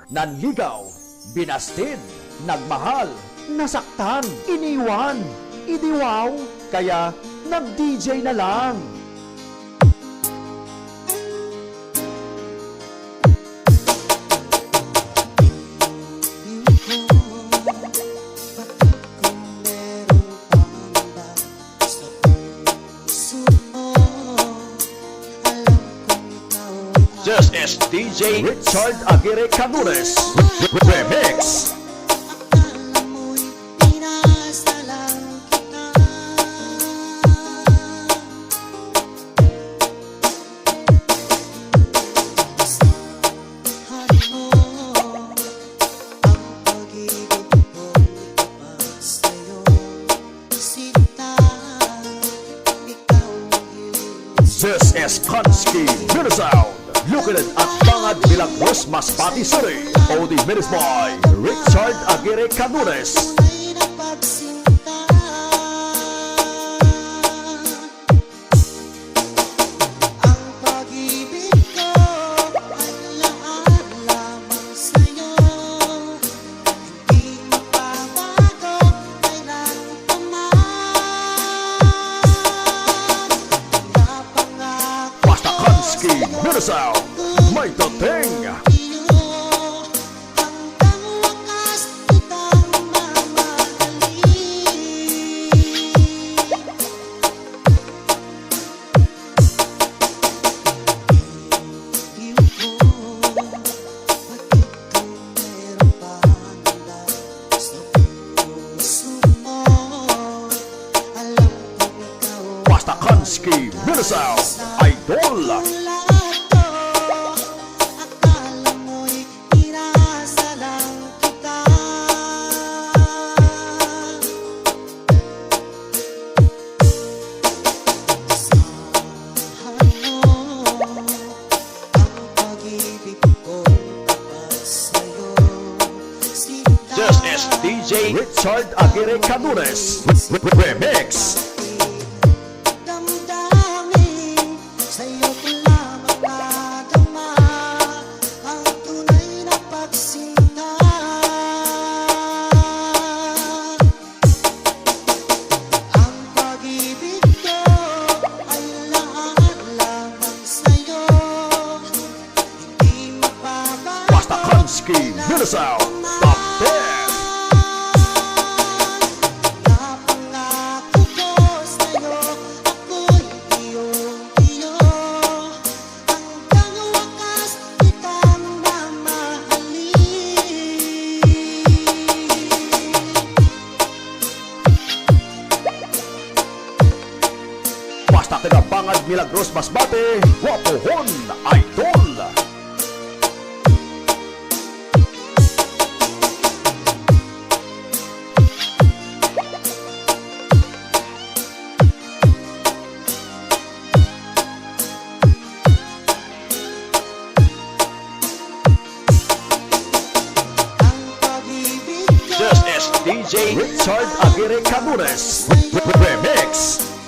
Nanligaw, binastid, nagmahal, nasaktan, iniwan, idiwaw, kaya nag-DJ na lang. This is DJ Richard Aguirre Canures Remix. This is Kansky Minisound, located at Bangad, Milagros, Masbate City. OD Minis by Richard Aguirre Canures. Minisound, may dating. Basta Kansky Minisound, Idol. This is DJ Richard Aguirre Canures Remix. Basta Kansky Minisound, the best. Basta taga Bangad, Milagros, Masbate, Wapohon, Idol. This is DJ Richard Aguirre Canures Remix.